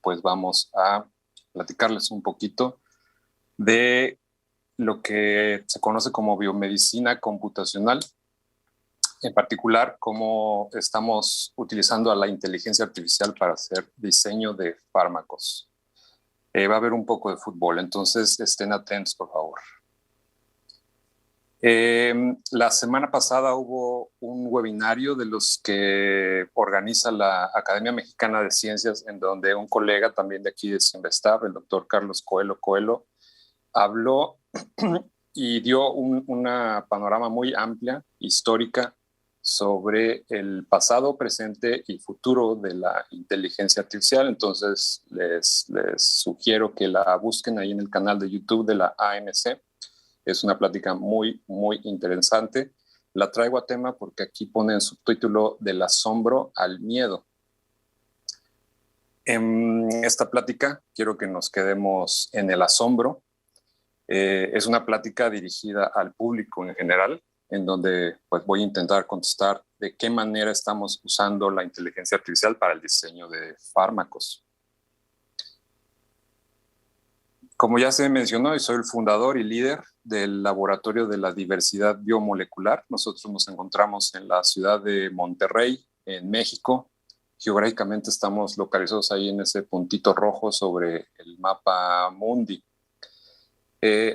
pues vamos a platicarles un poquito de lo que se conoce como biomedicina computacional, en particular cómo estamos utilizando a la inteligencia artificial para hacer diseño de fármacos. Va a haber un poco de fútbol, entonces estén atentos, por favor. La semana pasada hubo un webinario de los que organiza la Academia Mexicana de Ciencias, en donde un colega también de aquí de Simvestab, el doctor Carlos Coelho, habló y dio una panorama muy amplia, histórica, sobre el pasado, presente y futuro de la inteligencia artificial. Entonces les sugiero que la busquen ahí en el canal de YouTube de la ANC. Es una plática muy, muy interesante. La traigo a tema porque aquí pone el subtítulo del asombro al miedo. En esta plática quiero que nos quedemos en el asombro. Es una plática dirigida al público en general, en donde pues, voy a intentar contestar de qué manera estamos usando la inteligencia artificial para el diseño de fármacos. Como ya se mencionó, soy el fundador y líder del Laboratorio de la Diversidad Biomolecular. Nosotros nos encontramos en la ciudad de Monterrey, en México. Geográficamente estamos localizados ahí en ese puntito rojo sobre el mapa mundi.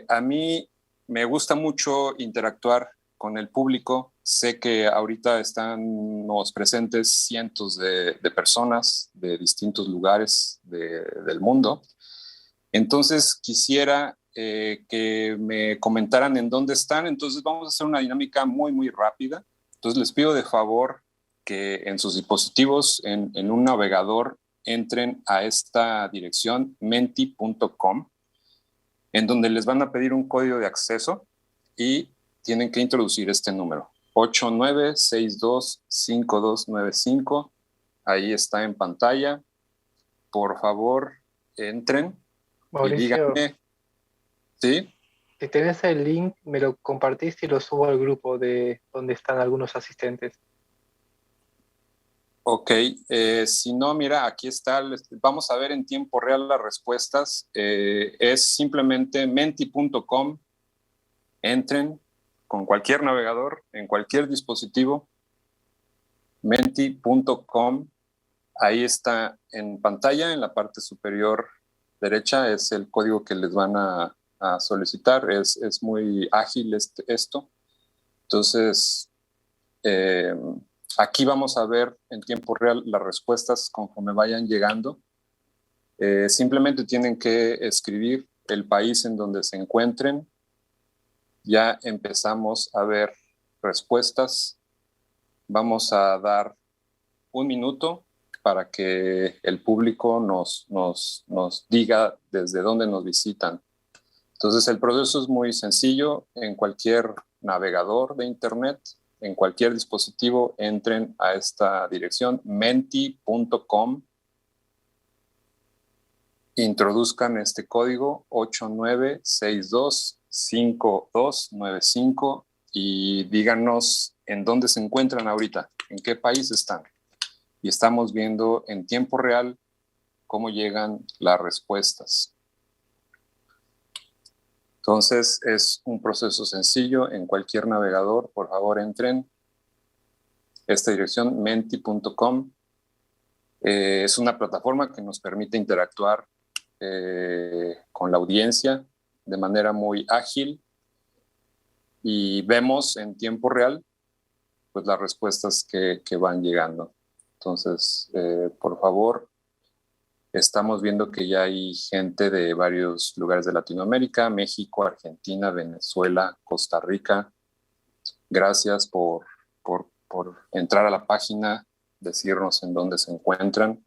A mí me gusta mucho interactuar con el público. Sé que ahorita estamos presentes cientos de personas de distintos lugares del mundo. Entonces quisiera que me comentaran en dónde están. Entonces vamos a hacer una dinámica muy, muy rápida. Entonces les pido de favor que en sus dispositivos, en un navegador, entren a esta dirección menti.com, en donde les van a pedir un código de acceso y tienen que introducir este número, 89625295. Ahí está en pantalla. Por favor, entren. Mauricio, y díganme, ¿sí? si tenés el link, me lo compartís y lo subo al grupo de donde están algunos asistentes. Ok, si no, mira, aquí está, vamos a ver en tiempo real las respuestas. Es simplemente menti.com, entren con cualquier navegador, en cualquier dispositivo, menti.com, ahí está en pantalla, en la parte superior derecha, es el código que les van a solicitar. Es muy ágil esto. Entonces, aquí vamos a ver en tiempo real las respuestas conforme vayan llegando. Simplemente tienen que escribir el país en donde se encuentren. Ya empezamos a ver respuestas. Vamos a dar un minuto para que el público nos diga desde dónde nos visitan. Entonces, el proceso es muy sencillo. En cualquier navegador de internet, en cualquier dispositivo, entren a esta dirección, menti.com, introduzcan este código 89625295 y díganos en dónde se encuentran ahorita, en qué país están. Y estamos viendo en tiempo real cómo llegan las respuestas. Entonces, es un proceso sencillo. En cualquier navegador, por favor, entren. Esta dirección, menti.com, es una plataforma que nos permite interactuar con la audiencia de manera muy ágil y vemos en tiempo real pues, las respuestas que van llegando. Entonces, por favor, estamos viendo que ya hay gente de varios lugares de Latinoamérica, México, Argentina, Venezuela, Costa Rica. Gracias por entrar a la página, decirnos en dónde se encuentran.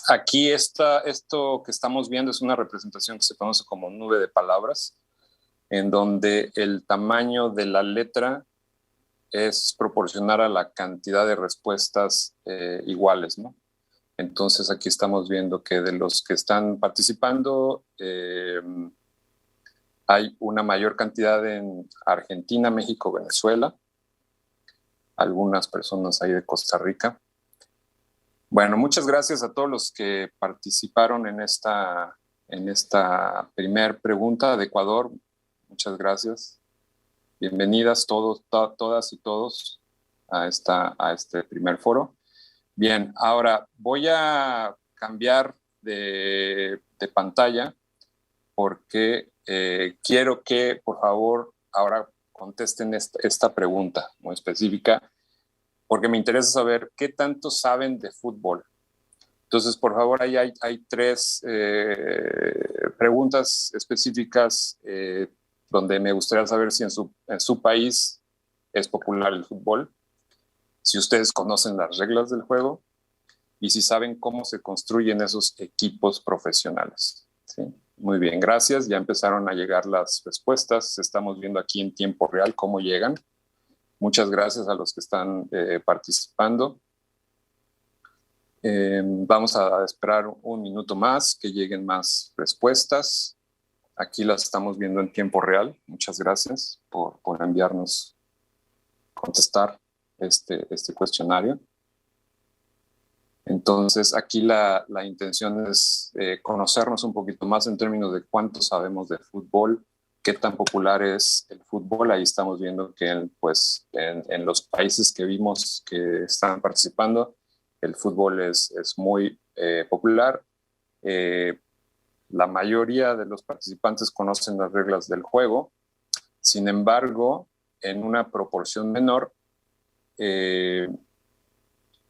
Aquí esto que estamos viendo es una representación que se conoce como nube de palabras, en donde el tamaño de la letra es proporcional a la cantidad de respuestas iguales, ¿no? Entonces aquí estamos viendo que de los que están participando hay una mayor cantidad en Argentina, México, Venezuela, algunas personas ahí de Costa Rica. Bueno, muchas gracias a todos los que participaron en esta primer pregunta de Ecuador. Muchas gracias. Bienvenidas todas y todos a este primer foro. Bien, ahora voy a cambiar de pantalla porque quiero que, por favor, ahora contesten esta pregunta muy específica, porque me interesa saber qué tanto saben de fútbol. Entonces, por favor, ahí hay tres preguntas específicas donde me gustaría saber si en su país es popular el fútbol, si ustedes conocen las reglas del juego y si saben cómo se construyen esos equipos profesionales. ¿Sí? Muy bien, gracias. Ya empezaron a llegar las respuestas. Estamos viendo aquí en tiempo real cómo llegan. Muchas gracias a los que están participando. Vamos a esperar un minuto más que lleguen más respuestas. Aquí las estamos viendo en tiempo real. Muchas gracias por enviarnos, contestar este cuestionario. Entonces, aquí la intención es conocernos un poquito más en términos de cuánto sabemos de fútbol, qué tan popular es el fútbol. Ahí estamos viendo que en los países que vimos que están participando, el fútbol es muy popular. La mayoría de los participantes conocen las reglas del juego. Sin embargo, en una proporción menor,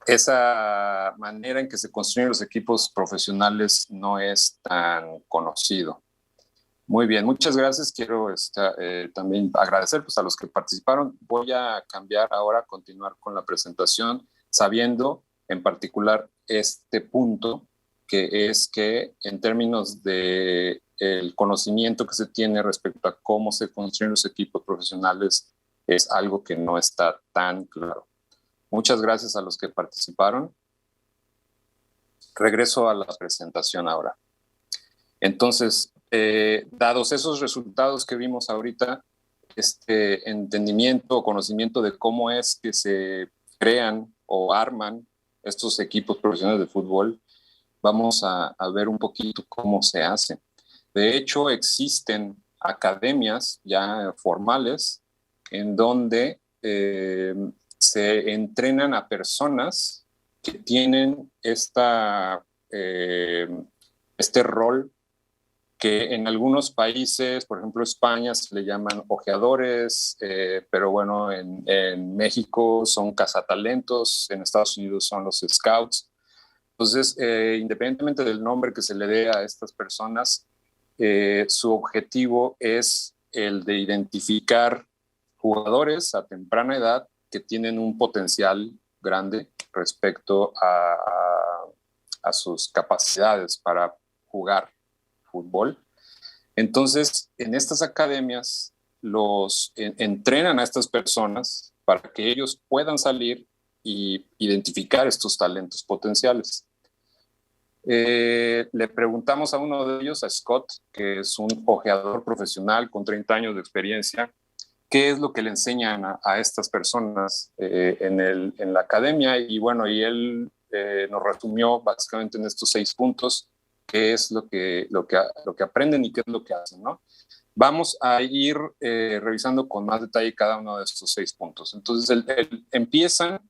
esa manera en que se construyen los equipos profesionales no es tan conocido. Muy bien, muchas gracias. Quiero también agradecer a los que participaron. Voy a cambiar ahora, a continuar con la presentación, sabiendo en particular este punto, que es que en términos de el conocimiento que se tiene respecto a cómo se construyen los equipos profesionales es algo que no está tan claro. Muchas gracias a los que participaron. Regreso a la presentación ahora. Entonces, dados esos resultados que vimos ahorita, este entendimiento o conocimiento de cómo es que se crean o arman estos equipos profesionales de fútbol, vamos a ver un poquito cómo se hace. De hecho, existen academias ya formales en donde se entrenan a personas que tienen este rol que en algunos países, por ejemplo España, se le llaman ojeadores, pero bueno, en México son cazatalentos, en Estados Unidos son los scouts. Entonces, independientemente del nombre que se le dé a estas personas, su objetivo es el de identificar jugadores a temprana edad que tienen un potencial grande respecto a sus capacidades para jugar fútbol. Entonces, en estas academias entrenan a estas personas para que ellos puedan salir y identificar estos talentos potenciales. Le preguntamos a uno de ellos, a Scott, que es un ojeador profesional con 30 años de experiencia, qué es lo que le enseñan a estas personas en la academia. Y bueno, y él nos resumió básicamente en estos 6 puntos qué es lo que aprenden y qué es lo que hacen, ¿no? Vamos a ir revisando con más detalle cada uno de estos 6 puntos. Entonces, empiezan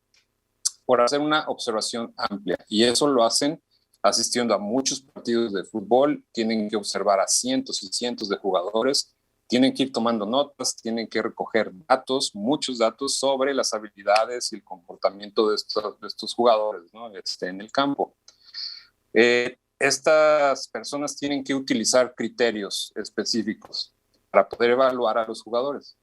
por hacer una observación amplia y eso lo hacen asistiendo a muchos partidos de fútbol, tienen que observar a cientos y cientos de jugadores, tienen que ir tomando notas, tienen que recoger datos, muchos datos sobre las habilidades y el comportamiento de estos jugadores, ¿no? En el campo. Estas personas tienen que utilizar criterios específicos para poder evaluar a los jugadores.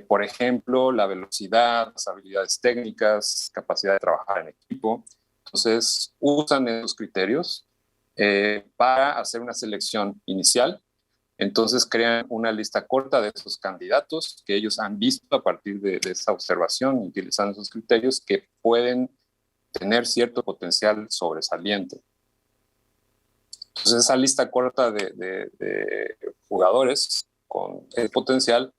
Por ejemplo, la velocidad, las habilidades técnicas, capacidad de trabajar en equipo. Entonces, usan esos criterios para hacer una selección inicial. Entonces, crean una lista corta de esos candidatos que ellos han visto a partir de esa observación, utilizando esos criterios que pueden tener cierto potencial sobresaliente. Entonces, esa lista corta de jugadores con el potencial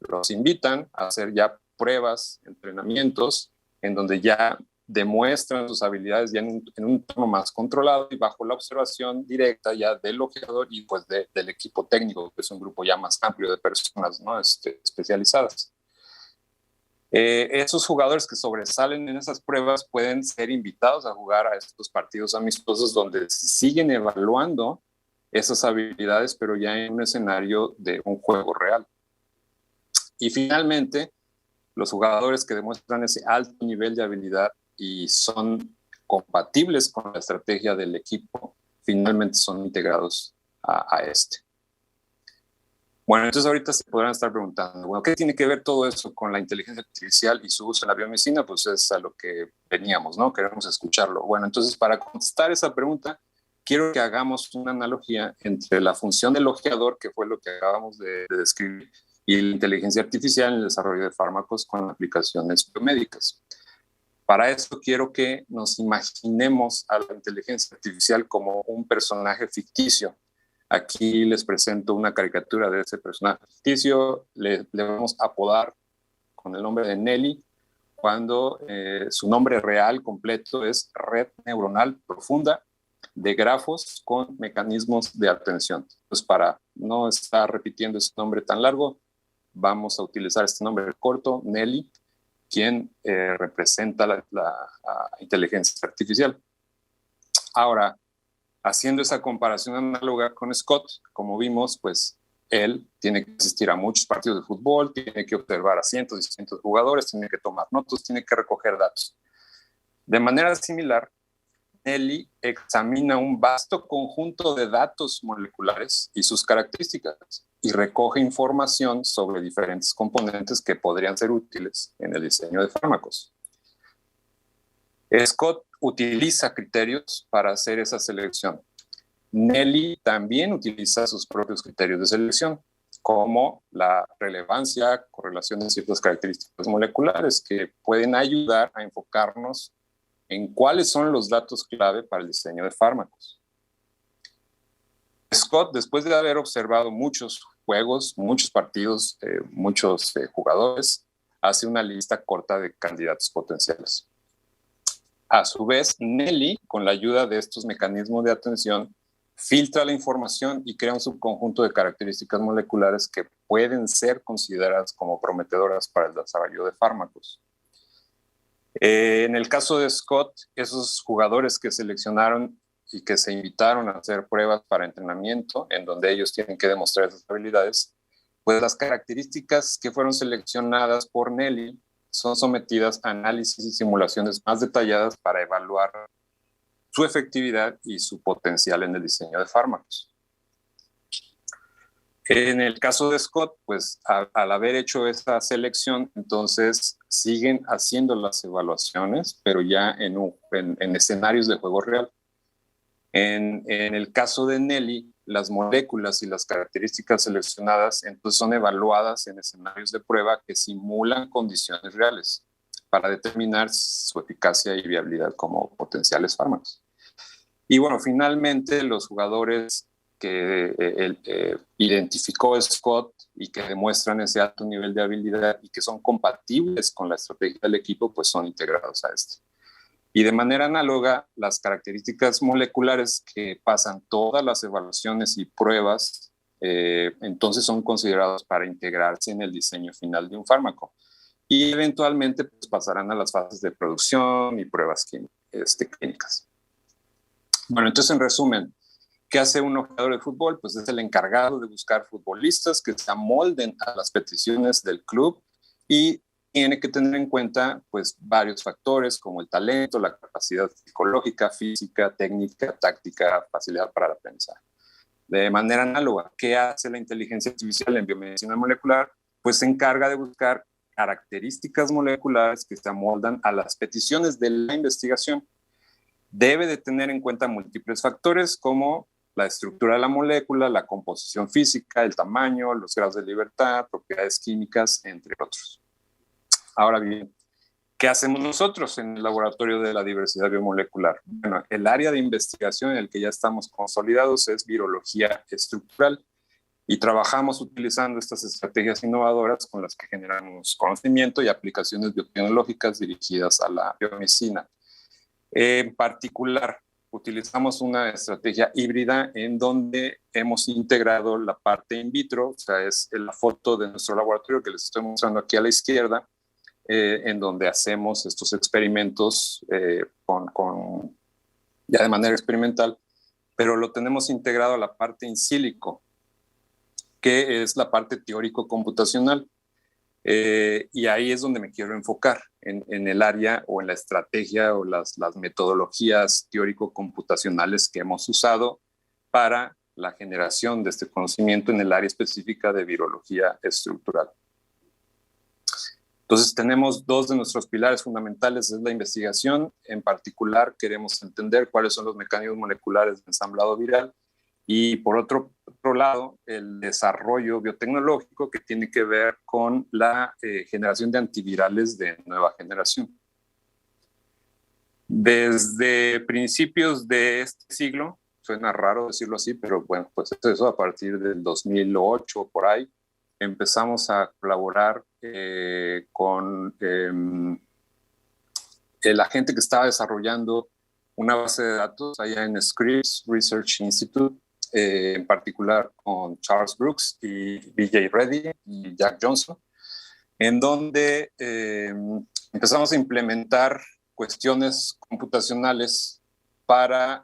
los invitan a hacer ya pruebas, entrenamientos, en donde ya demuestran sus habilidades ya en un tono más controlado y bajo la observación directa ya del ojeador y pues del equipo técnico, que es un grupo ya más amplio de personas, ¿no? Especializadas. Esos jugadores que sobresalen en esas pruebas pueden ser invitados a jugar a estos partidos amistosos donde se siguen evaluando esas habilidades, pero ya en un escenario de un juego real. Y finalmente, los jugadores que demuestran ese alto nivel de habilidad y son compatibles con la estrategia del equipo, finalmente son integrados a este. Bueno, entonces ahorita se podrán estar preguntando, bueno, ¿qué tiene que ver todo eso con la inteligencia artificial y su uso en la biomedicina? Pues es a lo que veníamos, ¿no? Queremos escucharlo. Bueno, entonces para contestar esa pregunta, quiero que hagamos una analogía entre la función del ojeador, que fue lo que acabamos de describir, y la inteligencia artificial en el desarrollo de fármacos con aplicaciones biomédicas. Para eso quiero que nos imaginemos a la inteligencia artificial como un personaje ficticio. Aquí les presento una caricatura de ese personaje ficticio. Le vamos a apodar con el nombre de Nelly, cuando su nombre real completo es Red Neuronal Profunda de Grafos con Mecanismos de Atención. Pues para no estar repitiendo ese nombre tan largo, vamos a utilizar este nombre corto, Nelly, quien representa la inteligencia artificial. Ahora, haciendo esa comparación análoga con Scott, como vimos, pues él tiene que asistir a muchos partidos de fútbol, tiene que observar a cientos y cientos de jugadores, tiene que tomar notas, tiene que recoger datos. De manera similar, Nelly examina un vasto conjunto de datos moleculares y sus características y recoge información sobre diferentes componentes que podrían ser útiles en el diseño de fármacos. Scott utiliza criterios para hacer esa selección. Nelly también utiliza sus propios criterios de selección, como la relevancia, correlación de ciertas características moleculares que pueden ayudar a enfocarnos en cuáles son los datos clave para el diseño de fármacos. Scott, después de haber observado muchos juegos, muchos partidos, muchos jugadores, hace una lista corta de candidatos potenciales. A su vez, Nelly, con la ayuda de estos mecanismos de atención, filtra la información y crea un subconjunto de características moleculares que pueden ser consideradas como prometedoras para el desarrollo de fármacos. En el caso de Scott, esos jugadores que seleccionaron y que se invitaron a hacer pruebas para entrenamiento, en donde ellos tienen que demostrar esas habilidades, pues las características que fueron seleccionadas por Nelly son sometidas a análisis y simulaciones más detalladas para evaluar su efectividad y su potencial en el diseño de fármacos. En el caso de Scott, pues al haber hecho esta selección, entonces siguen haciendo las evaluaciones, pero ya en escenarios de juego real. En el caso de Nelly, las moléculas y las características seleccionadas entonces son evaluadas en escenarios de prueba que simulan condiciones reales para determinar su eficacia y viabilidad como potenciales fármacos. Y bueno, finalmente los jugadores que identificó Scott y que demuestran ese alto nivel de habilidad y que son compatibles con la estrategia del equipo, pues son integrados a este. Y de manera análoga, las características moleculares que pasan todas las evaluaciones y pruebas, entonces son considerados para integrarse en el diseño final de un fármaco. Y eventualmente pues, pasarán a las fases de producción y pruebas clínicas. Bueno, entonces en resumen, ¿qué hace un jugador de fútbol? Pues es el encargado de buscar futbolistas que se amolden a las peticiones del club y tiene que tener en cuenta pues, varios factores como el talento, la capacidad psicológica, física, técnica, táctica, facilidad para el aprendizaje. De manera análoga, ¿qué hace la inteligencia artificial en biomedicina molecular? Pues se encarga de buscar características moleculares que se amoldan a las peticiones de la investigación. Debe de tener en cuenta múltiples factores como la estructura de la molécula, la composición física, el tamaño, los grados de libertad, propiedades químicas, entre otros. Ahora bien, ¿qué hacemos nosotros en el laboratorio de la diversidad biomolecular? Bueno, el área de investigación en el que ya estamos consolidados es virología estructural y trabajamos utilizando estas estrategias innovadoras con las que generamos conocimiento y aplicaciones biotecnológicas dirigidas a la biomedicina. En particular, utilizamos una estrategia híbrida en donde hemos integrado la parte in vitro, o sea, es la foto de nuestro laboratorio que les estoy mostrando aquí a la izquierda, en donde hacemos estos experimentos ya de manera experimental, pero lo tenemos integrado a la parte in silico, que es la parte teórico-computacional. Y ahí es donde me quiero enfocar, en el área o en la estrategia o las metodologías teórico-computacionales que hemos usado para la generación de este conocimiento en el área específica de virología estructural. Entonces tenemos dos de nuestros pilares fundamentales, es la investigación. En particular queremos entender cuáles son los mecanismos moleculares de ensamblado viral, y por otro lado, el desarrollo biotecnológico que tiene que ver con la generación de antivirales de nueva generación. Desde principios de este siglo, suena raro decirlo así, pero bueno, pues eso a partir del 2008 por ahí, empezamos a colaborar con la gente que estaba desarrollando una base de datos allá en Scripps Research Institute, en particular con Charles Brooks y BJ Reddy y Jack Johnson, en donde empezamos a implementar cuestiones computacionales para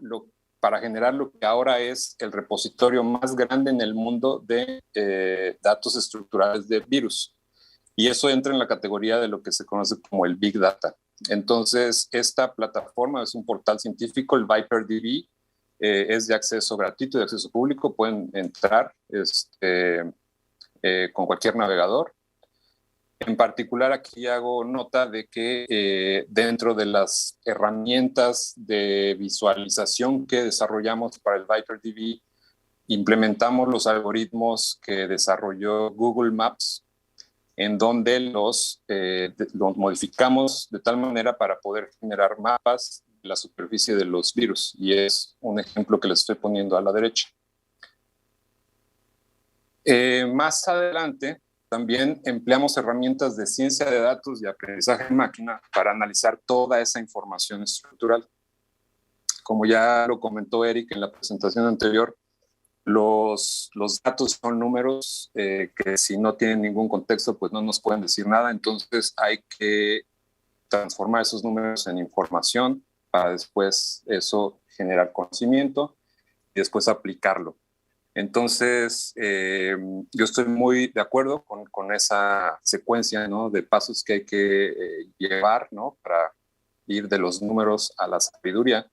generar lo que ahora es el repositorio más grande en el mundo de datos estructurales de virus. Y eso entra en la categoría de lo que se conoce como el Big Data. Entonces, esta plataforma es un portal científico, el ViperDB, es de acceso gratuito, de acceso público, pueden entrar con cualquier navegador. En particular, aquí hago nota de que dentro de las herramientas de visualización que desarrollamos para el ViperDB, implementamos los algoritmos que desarrolló Google Maps, en donde los modificamos de tal manera para poder generar mapas de la superficie de los virus. Y es un ejemplo que les estoy poniendo a la derecha. Más adelante, también empleamos herramientas de ciencia de datos y aprendizaje en máquina para analizar toda esa información estructural. Como ya lo comentó Eric en la presentación anterior, los datos son números que si no tienen ningún contexto, pues no nos pueden decir nada. Entonces hay que transformar esos números en información para después eso generar conocimiento y después aplicarlo. Entonces, yo estoy muy de acuerdo con esa secuencia, ¿no?, de pasos que hay que llevar, ¿no?, para ir de los números a la sabiduría.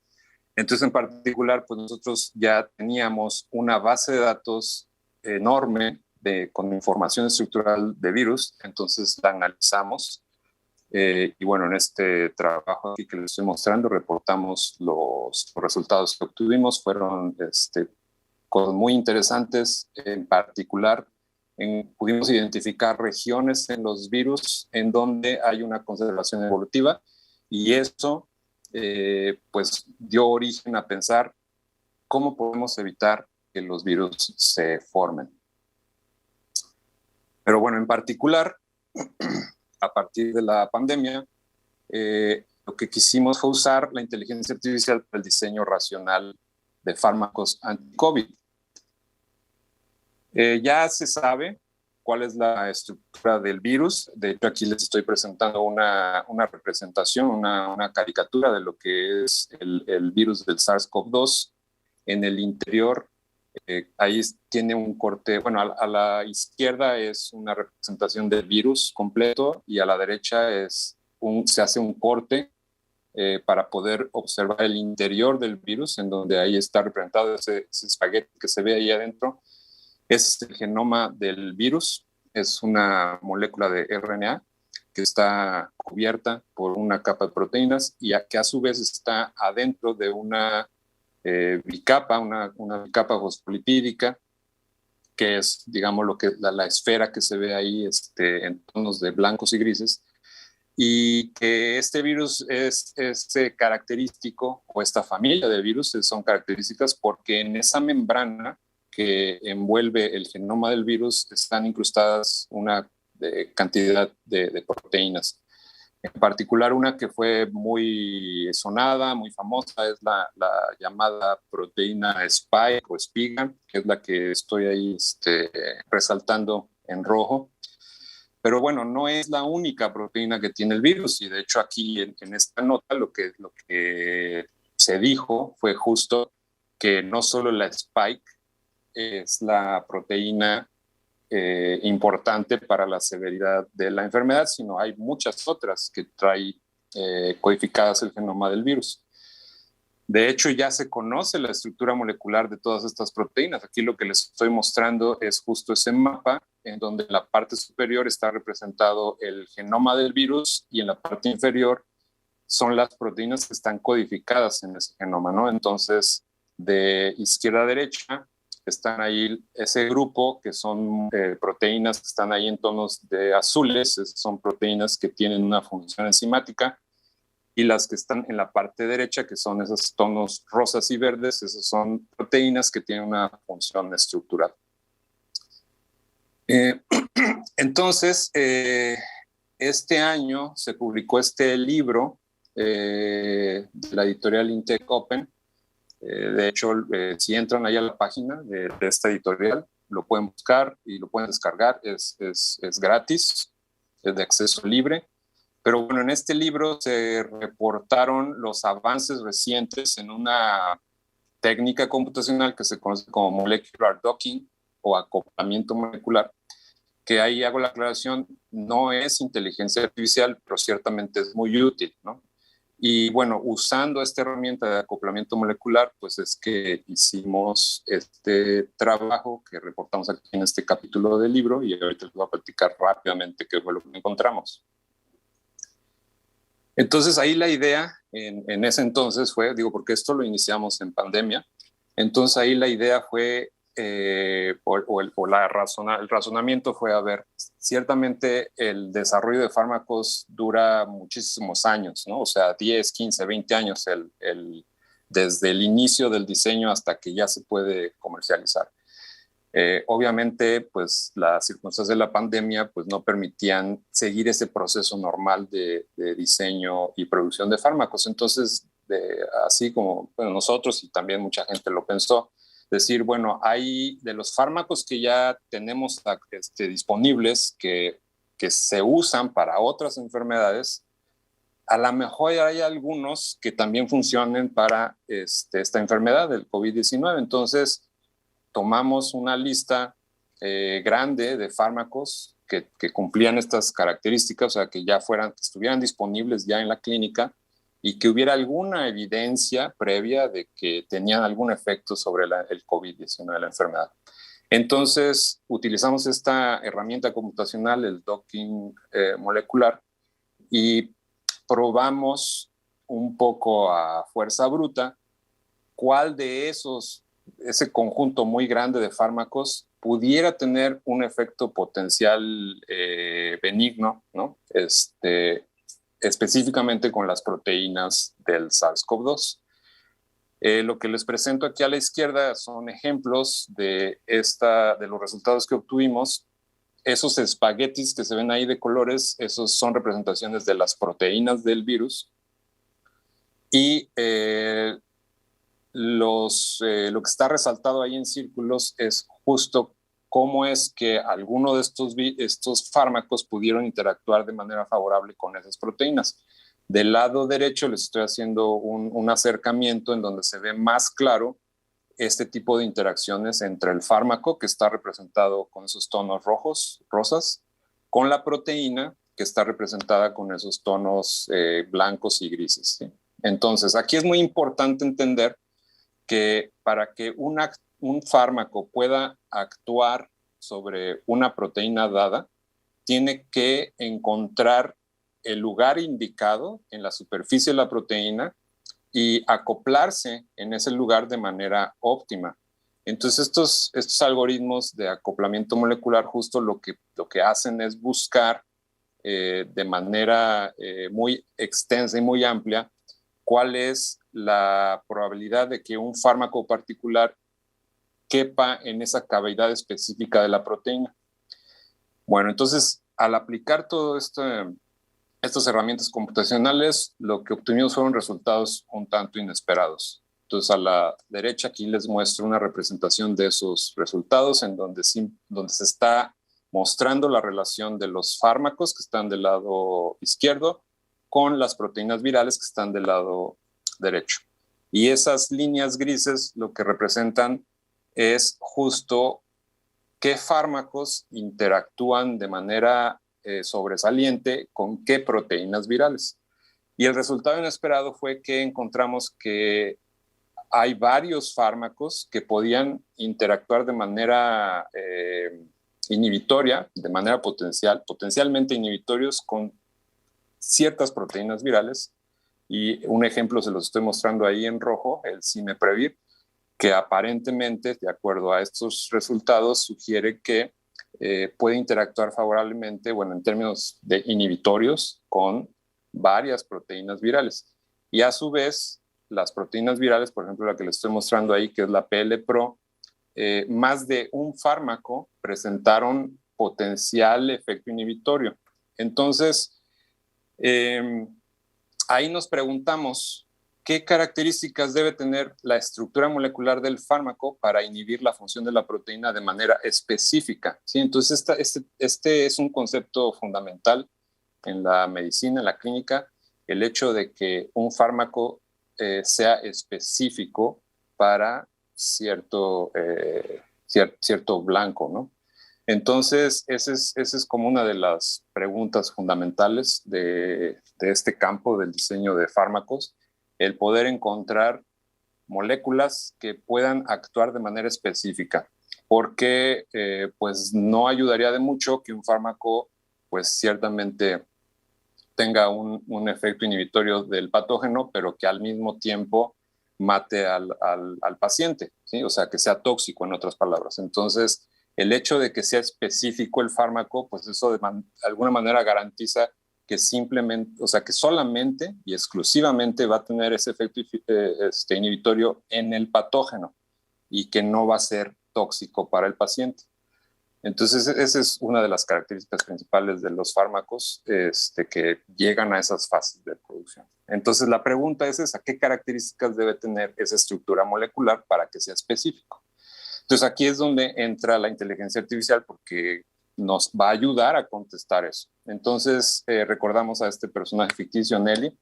Entonces, en particular, pues nosotros ya teníamos una base de datos enorme con información estructural de virus, entonces la analizamos. Y bueno, en este trabajo aquí que les estoy mostrando, reportamos los resultados que obtuvimos. Fueron cosas muy interesantes. En particular, pudimos identificar regiones en los virus en donde hay una conservación evolutiva, y eso pues dio origen a pensar cómo podemos evitar que los virus se formen. Pero bueno, en particular, a partir de la pandemia, lo que quisimos fue usar la inteligencia artificial para el diseño racional de fármacos anti-COVID. Ya se sabe cuál es la estructura del virus. De hecho, aquí les estoy presentando una representación, una caricatura de lo que es el virus del SARS-CoV-2. En el interior, ahí tiene un corte, bueno, a la izquierda es una representación del virus completo, y a la derecha se hace un corte para poder observar el interior del virus, en donde ahí está representado ese espagueti que se ve ahí adentro. Es el genoma del virus, es una molécula de RNA que está cubierta por una capa de proteínas y que a su vez está adentro de una bicapa, una bicapa fosfolipídica, que es, digamos, lo que la esfera que se ve ahí en tonos de blancos y grises, y que este virus es característico, o esta familia de virus son características porque en esa membrana que envuelve el genoma del virus están incrustadas una cantidad de proteínas. En particular, una que fue muy sonada, muy famosa, es la llamada proteína Spike o Spiga, que es la que estoy ahí resaltando en rojo. Pero bueno, no es la única proteína que tiene el virus, y de hecho aquí en esta nota lo que se dijo fue justo que no solo la Spike es la proteína importante para la severidad de la enfermedad, sino hay muchas otras que trae codificadas el genoma del virus. De hecho, ya se conoce la estructura molecular de todas estas proteínas. Aquí lo que les estoy mostrando es justo ese mapa en donde en la parte superior está representado el genoma del virus y en la parte inferior son las proteínas que están codificadas en ese genoma, ¿no? Entonces, de izquierda a derecha están ahí ese grupo que son proteínas que están ahí en tonos de azules, son proteínas que tienen una función enzimática, y las que están en la parte derecha, que son esos tonos rosas y verdes, esas son proteínas que tienen una función estructural. Entonces, este año se publicó este libro de la editorial Intec Open. De hecho, si entran ahí a la página de esta editorial, lo pueden buscar y lo pueden descargar, es gratis, es de acceso libre. Pero bueno, en este libro se reportaron los avances recientes en una técnica computacional que se conoce como molecular docking o acoplamiento molecular, que ahí hago la aclaración, no es inteligencia artificial, pero ciertamente es muy útil, ¿no? Y bueno, usando esta herramienta de acoplamiento molecular, pues es que hicimos este trabajo que reportamos aquí en este capítulo del libro, y ahorita les voy a platicar rápidamente qué fue lo que encontramos. Entonces ahí la idea en ese entonces fue, digo, porque esto lo iniciamos en pandemia, entonces ahí la idea fue, el razonamiento fue, a ver, ciertamente el desarrollo de fármacos dura muchísimos años, ¿no? O sea, 10, 15, 20 años desde el inicio del diseño hasta que ya se puede comercializar. Obviamente, pues las circunstancias de la pandemia pues, no permitían seguir ese proceso normal de diseño y producción de fármacos. Entonces, así como bueno, nosotros y también mucha gente lo pensó, decir, bueno, hay de los fármacos que ya tenemos disponibles que se usan para otras enfermedades, a lo mejor hay algunos que también funcionen para esta enfermedad del COVID-19. Entonces, tomamos una lista grande de fármacos que cumplían estas características, o sea, que ya estuvieran disponibles ya en la clínica y que hubiera alguna evidencia previa de que tenían algún efecto sobre el COVID-19, la enfermedad. Entonces, utilizamos esta herramienta computacional, el docking molecular, y probamos un poco a fuerza bruta cuál de ese conjunto muy grande de fármacos pudiera tener un efecto potencial benigno, ¿no? Específicamente con las proteínas del SARS-CoV-2. Lo que les presento aquí a la izquierda son ejemplos de los resultados que obtuvimos. Esos espaguetis que se ven ahí de colores, esos son representaciones de las proteínas del virus. Y lo que está resaltado ahí en círculos es justo cómo es que alguno de estos fármacos pudieron interactuar de manera favorable con esas proteínas. Del lado derecho les estoy haciendo un acercamiento en donde se ve más claro este tipo de interacciones entre el fármaco, que está representado con esos tonos rosas, con la proteína, que está representada con esos tonos blancos y grises, ¿sí? Entonces, aquí es muy importante entender que para que un fármaco pueda actuar sobre una proteína dada, tiene que encontrar el lugar indicado en la superficie de la proteína y acoplarse en ese lugar de manera óptima. Entonces, estos algoritmos de acoplamiento molecular justo lo que hacen es buscar de manera muy extensa y muy amplia cuál es la probabilidad de que un fármaco particular quepa en esa cavidad específica de la proteína. Bueno, entonces, al aplicar todo Estas herramientas computacionales lo que obtuvimos fueron resultados un tanto inesperados. Entonces, a la derecha aquí les muestro una representación de esos resultados en donde se está mostrando la relación de los fármacos que están del lado izquierdo con las proteínas virales que están del lado derecho. Y esas líneas grises lo que representan es justo qué fármacos interactúan de manera sobresaliente con qué proteínas virales. Y el resultado inesperado fue que encontramos que hay varios fármacos que podían interactuar de manera inhibitoria, de manera potencialmente inhibitorios con ciertas proteínas virales. Y un ejemplo se los estoy mostrando ahí en rojo, el Cimeprevir, que aparentemente, de acuerdo a estos resultados, sugiere que puede interactuar favorablemente, bueno, en términos de inhibitorios, con varias proteínas virales. Y a su vez, las proteínas virales, por ejemplo, la que les estoy mostrando ahí, que es la PLPRO, más de un fármaco presentaron potencial efecto inhibitorio. Entonces, ahí nos preguntamos, ¿qué características debe tener la estructura molecular del fármaco para inhibir la función de la proteína de manera específica? ¿Sí? Entonces, este es un concepto fundamental en la medicina, en la clínica, el hecho de que un fármaco sea específico para cierto blanco, ¿no? Entonces, esa es como una de las preguntas fundamentales de este campo del diseño de fármacos, el poder encontrar moléculas que puedan actuar de manera específica, porque pues no ayudaría de mucho que un fármaco pues ciertamente tenga un efecto inhibitorio del patógeno, pero que al mismo tiempo mate al paciente, ¿sí? O sea, que sea tóxico, en otras palabras. Entonces, el hecho de que sea específico el fármaco, pues eso de alguna manera garantiza que simplemente, o sea, que solamente y exclusivamente va a tener ese efecto inhibitorio en el patógeno y que no va a ser tóxico para el paciente. Entonces, esa es una de las características principales de los fármacos que llegan a esas fases de producción. Entonces, la pregunta es esa, ¿qué características debe tener esa estructura molecular para que sea específico? Entonces, aquí es donde entra la inteligencia artificial porque nos va a ayudar a contestar eso. Entonces, recordamos a este personaje ficticio, Nelly,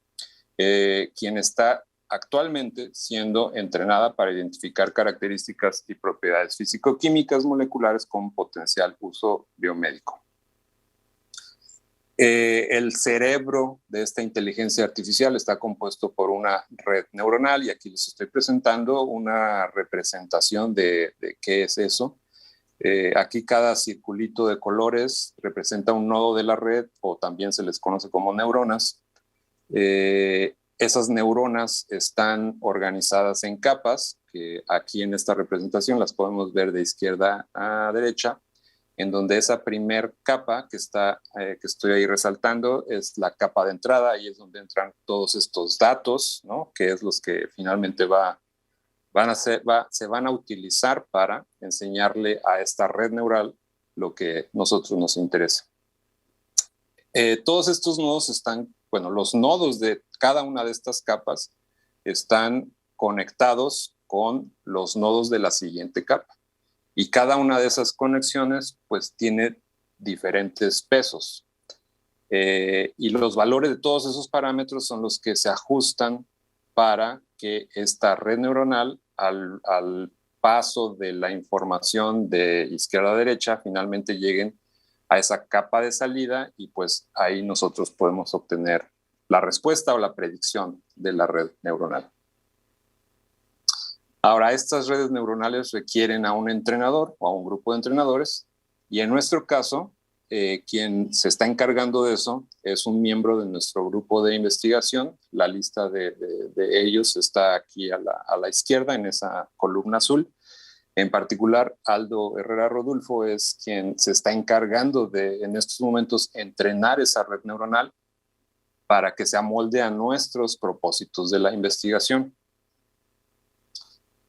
quien está actualmente siendo entrenada para identificar características y propiedades físico-químicas moleculares con potencial uso biomédico. El cerebro de esta inteligencia artificial está compuesto por una red neuronal y aquí les estoy presentando una representación de qué es eso. Aquí cada circulito de colores representa un nodo de la red o también se les conoce como neuronas. Esas neuronas están organizadas en capas, que aquí en esta representación las podemos ver de izquierda a derecha, en donde esa primer capa que estoy ahí resaltando es la capa de entrada, ahí es donde entran todos estos datos, ¿no? Que es los que finalmente se van a utilizar para enseñarle a esta red neural lo que nosotros nos interesa. Todos estos nodos los nodos de cada una de estas capas están conectados con los nodos de la siguiente capa. Y cada una de esas conexiones pues tiene diferentes pesos. Y los valores de todos esos parámetros son los que se ajustan para que esta red neuronal al paso de la información de izquierda a derecha finalmente lleguen a esa capa de salida y pues ahí nosotros podemos obtener la respuesta o la predicción de la red neuronal. Ahora, estas redes neuronales requieren a un entrenador o a un grupo de entrenadores y en nuestro caso, quien se está encargando de eso es un miembro de nuestro grupo de investigación. La lista de ellos está aquí a la izquierda en esa columna azul. En particular, Aldo Herrera Rodulfo es quien se está encargando de, en estos momentos, entrenar esa red neuronal para que se amolde a nuestros propósitos de la investigación.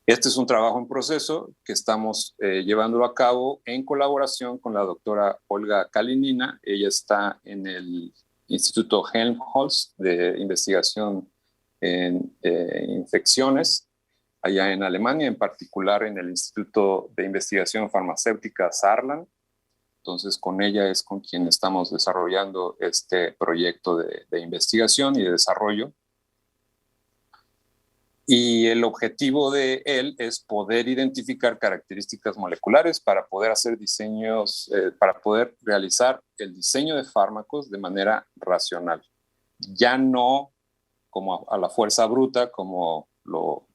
Este es un trabajo en proceso que estamos llevándolo a cabo en colaboración con la doctora Olga Kalinina. Ella está en el Instituto Helmholtz de investigación en infecciones, allá en Alemania, en particular en el Instituto de Investigación Farmacéutica Saarland. Entonces, con ella es con quien estamos desarrollando este proyecto de investigación y de desarrollo. Y el objetivo de él es poder identificar características moleculares para poder hacer diseños, para poder realizar el diseño de fármacos de manera racional. Ya no como a la fuerza bruta, como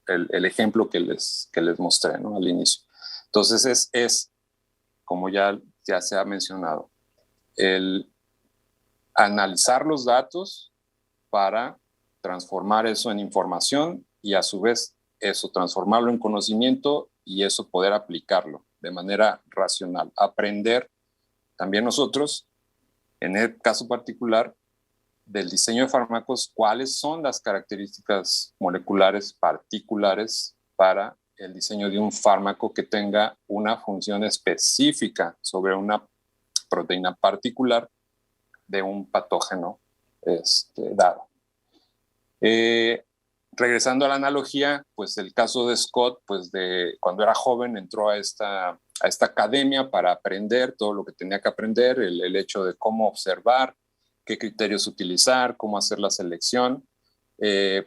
el ejemplo que les mostré, ¿no?, al inicio. Entonces es como ya se ha mencionado, el analizar los datos para transformar eso en información y a su vez eso transformarlo en conocimiento y eso poder aplicarlo de manera racional. Aprender también nosotros, en el caso particular del diseño de fármacos, cuáles son las características moleculares particulares para el diseño de un fármaco que tenga una función específica sobre una proteína particular de un patógeno dado. Regresando a la analogía, pues el caso de Scott, pues de cuando era joven entró a esta academia para aprender todo lo que tenía que aprender, el hecho de cómo observar, qué criterios utilizar, cómo hacer la selección,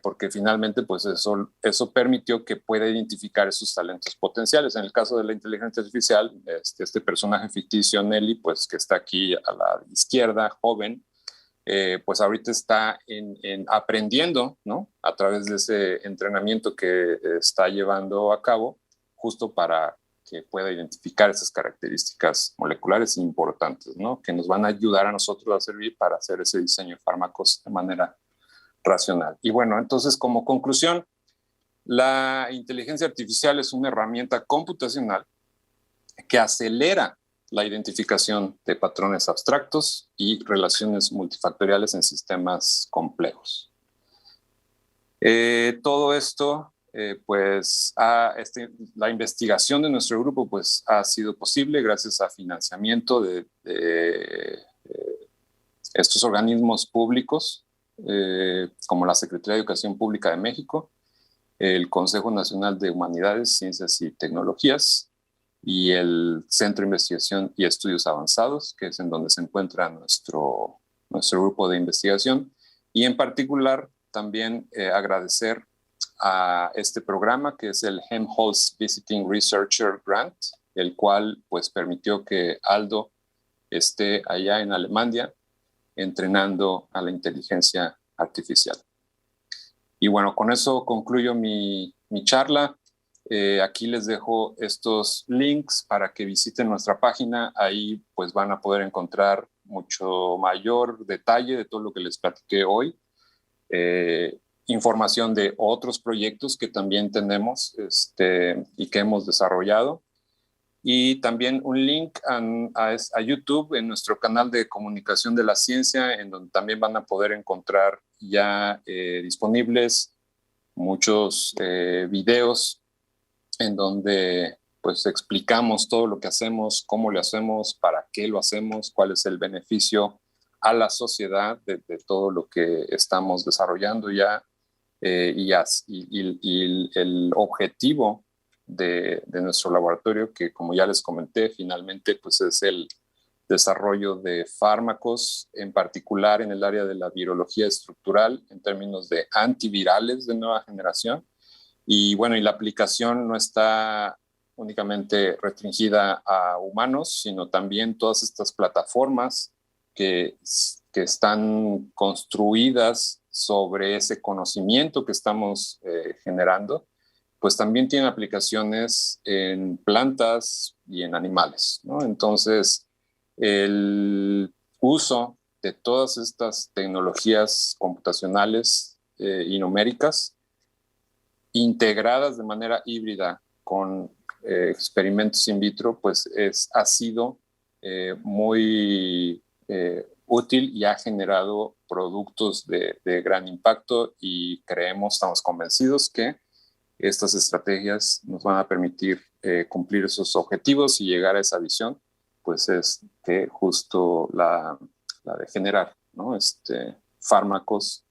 porque finalmente pues eso permitió que pueda identificar esos talentos potenciales. En el caso de la inteligencia artificial, este personaje ficticio, Nelly, pues que está aquí a la izquierda, joven, pues ahorita está aprendiendo, ¿no?, a través de ese entrenamiento que está llevando a cabo, justo para que pueda identificar esas características moleculares importantes, ¿no?, que nos van a ayudar a nosotros a servir para hacer ese diseño de fármacos de manera racional. Y bueno, entonces como conclusión, la inteligencia artificial es una herramienta computacional que acelera la identificación de patrones abstractos y relaciones multifactoriales en sistemas complejos. Todo esto, pues, la investigación de nuestro grupo pues, ha sido posible gracias a financiamiento de estos organismos públicos, como la Secretaría de Educación Pública de México, el Consejo Nacional de Humanidades, Ciencias y Tecnologías, y el Centro de Investigación y Estudios Avanzados, que es en donde se encuentra nuestro grupo de investigación. Y en particular también agradecer a este programa que es el Helmholtz Visiting Researcher Grant, el cual pues permitió que Aldo esté allá en Alemania entrenando a la inteligencia artificial. Y bueno, con eso concluyo mi charla. Aquí les dejo estos links para que visiten nuestra página. Ahí pues van a poder encontrar mucho mayor detalle de todo lo que les platiqué hoy. Información de otros proyectos que también tenemos y que hemos desarrollado. Y también un link a YouTube en nuestro canal de Comunicación de la Ciencia, en donde también van a poder encontrar ya disponibles muchos videos en donde pues explicamos todo lo que hacemos, cómo lo hacemos, para qué lo hacemos, cuál es el beneficio a la sociedad de todo lo que estamos desarrollando ya y el objetivo de nuestro laboratorio, que como ya les comenté, finalmente pues es el desarrollo de fármacos, en particular en el área de la virología estructural, en términos de antivirales de nueva generación. Y bueno, y la aplicación no está únicamente restringida a humanos, sino también todas estas plataformas que están construidas sobre ese conocimiento que estamos generando, pues también tienen aplicaciones en plantas y en animales, ¿no? Entonces, el uso de todas estas tecnologías computacionales y numéricas integradas de manera híbrida con experimentos in vitro, pues ha sido muy útil y ha generado productos de gran impacto, y estamos convencidos que estas estrategias nos van a permitir cumplir esos objetivos y llegar a esa visión, pues es que justo la de generar ¿no? Fármacos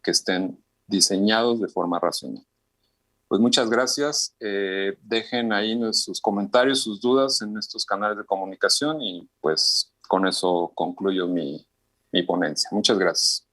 que estén diseñados de forma racional. Pues muchas gracias. Dejen ahí sus comentarios, sus dudas en estos canales de comunicación y pues con eso concluyo mi ponencia. Muchas gracias.